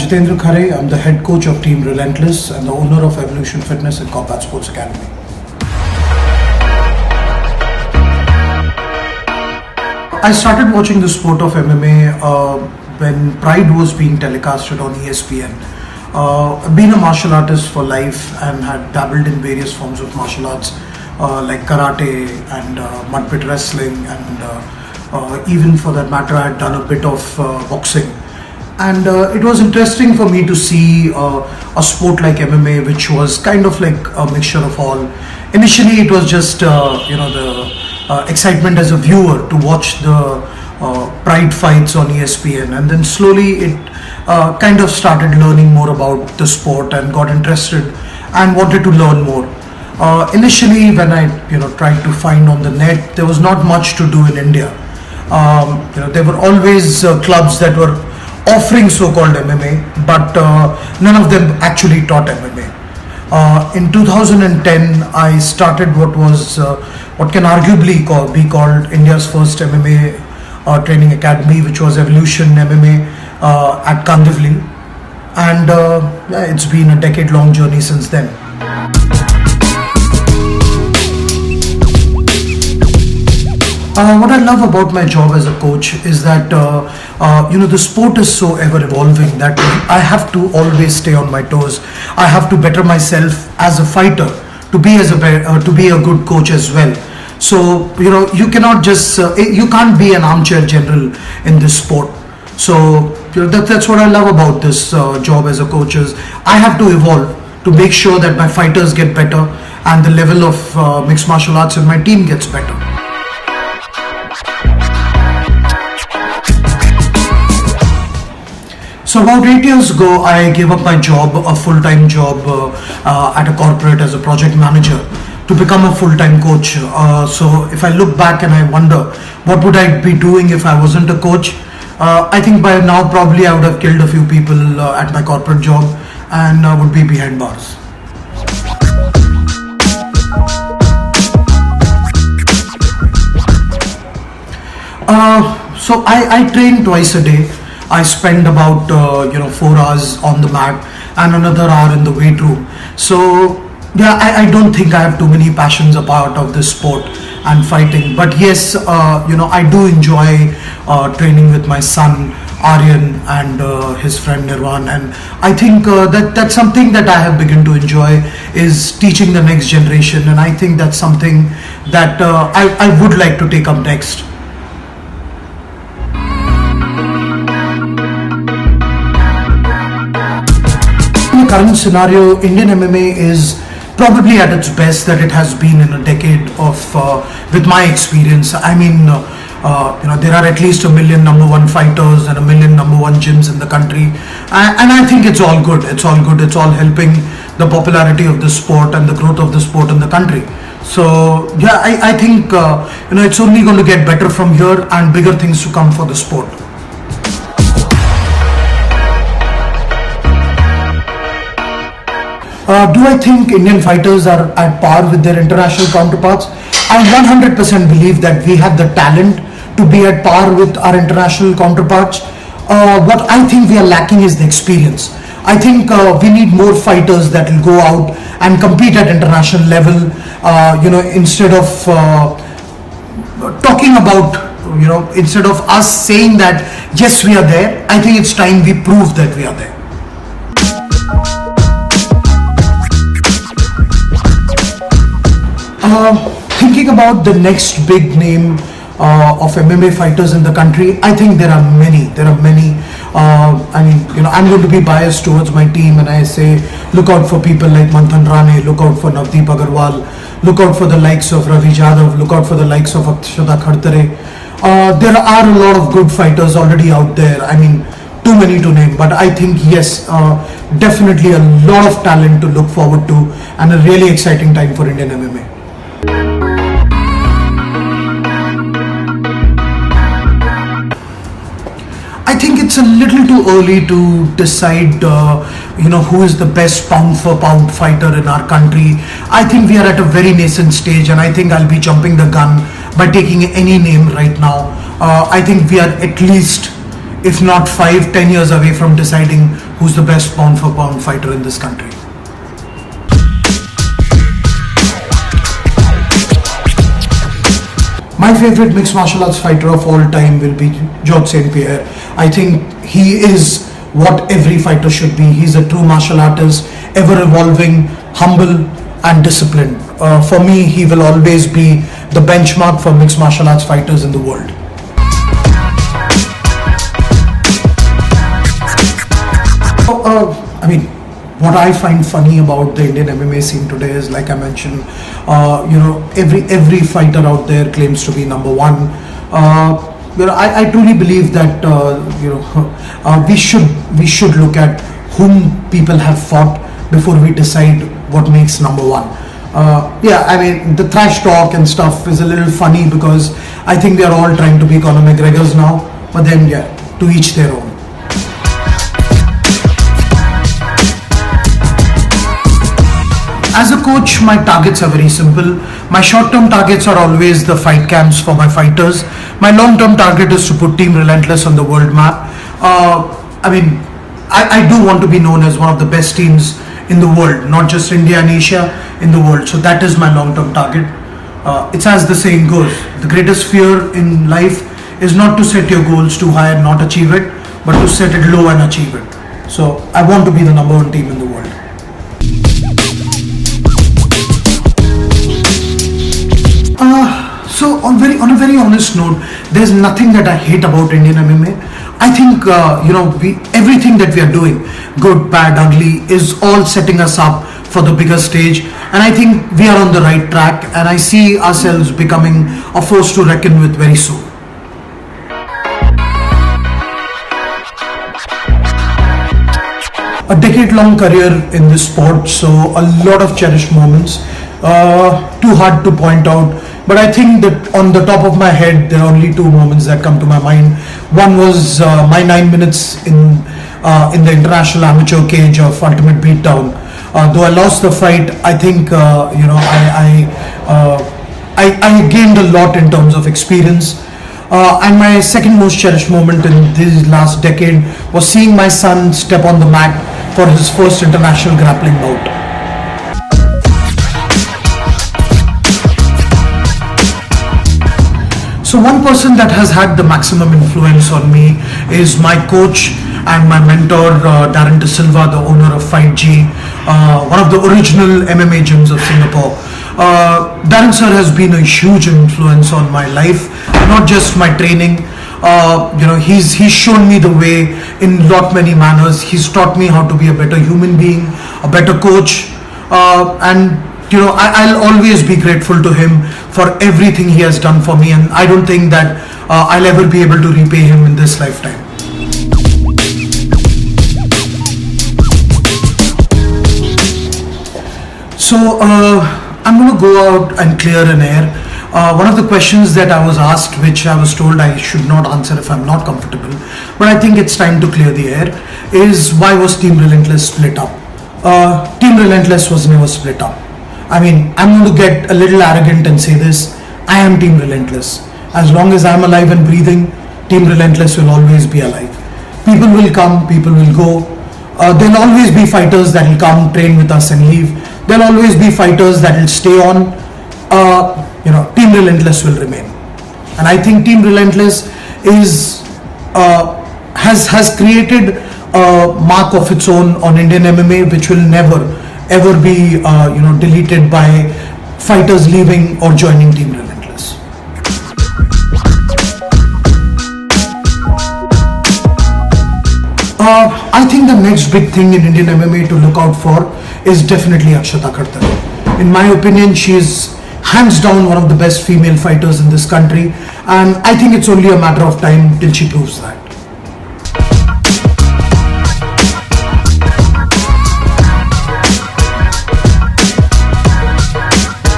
Jitendra Khare. I'm the head coach of Team Relentless and the owner of Evolution Fitness and Combat Sports Academy. I started watching the sport of MMA when Pride was being telecasted on ESPN. I've been a martial artist for life and had dabbled in various forms of martial arts like karate and mud pit wrestling, and even for that matter I had done a bit of boxing. And it was interesting for me to see a sport like MMA, which was kind of like a mixture of all. Initially it was just the excitement as a viewer to watch the Pride fights on ESPN, and then slowly it kind of started learning more about the sport and got interested and wanted to learn more. Initially when I tried to find on the net, there was not much to do in India. There were always clubs that were offering so-called MMA, but none of them actually taught MMA. In 2010, I started what can arguably be called India's first MMA training academy, which was Evolution MMA at Kandivli, and it's been a decade-long journey since then. What I love about my job as a coach is that the sport is so ever evolving that I have to always stay on my toes. I have to better myself as a fighter to be a good coach as well. So you cannot just you can't be an armchair general in this sport. So that's what I love about this job as a coach is I have to evolve to make sure that my fighters get better and the level of mixed martial arts in my team gets better. So about 8 years ago, I gave up my job, a full-time job at a corporate as a project manager, to become a full-time coach. So if I look back and I wonder, what would I be doing if I wasn't a coach? I think by now probably I would have killed a few people at my corporate job and would be behind bars. So I train twice a day. I spend about 4 hours on the mat and another hour in the weight room. So yeah, I don't think I have too many passions apart of this sport and fighting. But yes, I do enjoy training with my son Aryan and his friend Nirvan, and I think that's something that I have begun to enjoy is teaching the next generation, and I think that's something that I would like to take up next. Current scenario, Indian MMA is probably at its best that it has been in a decade of, with my experience. I mean, there are at least 1 million #1 fighters and 1 million #1 gyms in the country, and I think it's all good. It's all good. It's all helping the popularity of the sport and the growth of the sport in the country. So yeah, I think it's only going to get better from here and bigger things to come for the sport. Do I think Indian fighters are at par with their international counterparts? I 100% believe that we have the talent to be at par with our international counterparts. What I think we are lacking is the experience. I think we need more fighters that will go out and compete at international level, instead of talking about, instead of us saying that yes we are there. I think it's time we prove that we are there. Thinking about the next big name of MMA fighters in the country, I think there are many. I'm going to be biased towards my team, and I say look out for people like Manthan Rane, look out for Navdeep Agarwal, look out for the likes of Ravi Jadhav, look out for the likes of Akshata Khartare. There are a lot of good fighters already out there. I mean, too many to name, but I think yes, definitely a lot of talent to look forward to and a really exciting time for Indian MMA. I think it's a little too early to decide who is the best pound for pound fighter in our country. I think we are at a very nascent stage, and I think I'll be jumping the gun by taking any name right now. I think we are at least, if not 5-10 years away from deciding who's the best pound for pound fighter in this country. My favorite mixed martial arts fighter of all time will be George St. Pierre. I think he is what every fighter should be. He's a true martial artist, ever evolving, humble and disciplined. For me, he will always be the benchmark for mixed martial arts fighters in the world. What I find funny about the Indian MMA scene today is, like I mentioned, every fighter out there claims to be number one. I truly believe that we should look at whom people have fought before we decide what makes number one. The trash talk and stuff is a little funny because I think they are all trying to be Conor McGregors now. But then, to each their own. As a coach, my targets are very simple. My short-term targets are always the fight camps for my fighters. My long-term target is to put Team Relentless on the world map. I do want to be known as one of the best teams in the world, not just India and Asia, in the world. So that is my long-term target. It's as the saying goes, the greatest fear in life is not to set your goals too high and not achieve it, but to set it low and achieve it. So I want to be the number one team in the world. On a very honest note, there's nothing that I hate about Indian MMA. I think everything that we are doing, good, bad, ugly, is all setting us up for the bigger stage. And I think we are on the right track, and I see ourselves becoming a force to reckon with very soon. A decade-long career in this sport, so a lot of cherished moments. Too hard to point out, but I think that on the top of my head there are only two moments that come to my mind. One was my 9 minutes in the international amateur cage of Ultimate Beatdown. Though I lost the fight, I think I gained a lot in terms of experience. And my second most cherished moment in this last decade was seeing my son step on the mat for his first international grappling bout. So one person that has had the maximum influence on me is my coach and my mentor, Darren De Silva, the owner of Fight G, one of the original MMA gyms of Singapore. Darren sir has been a huge influence on my life, not just my training. He's shown me the way in many manners. He's taught me how to be a better human being, a better coach, and I'll always be grateful to him for everything he has done for me, and I don't think that I'll ever be able to repay him in this lifetime. So I'm going to go out and clear an air. One of the questions that I was asked, which I was told I should not answer if I'm not comfortable, but I think it's time to clear the air, is why was Team Relentless split up? Team Relentless was never split up. I'm going to get a little arrogant and say this: I am Team Relentless. As long as I'm alive and breathing, Team Relentless will always be alive. People will come, people will go. There'll always be fighters that will come, train with us and leave. There'll always be fighters that will stay on. Team Relentless will remain. And I think Team Relentless has created a mark of its own on Indian MMA, which will never ever be deleted by fighters leaving or joining Team Relentless. I think the next big thing in Indian MMA to look out for is definitely Akshata Khartar. In my opinion, she is hands down one of the best female fighters in this country, and I think it's only a matter of time till she proves that.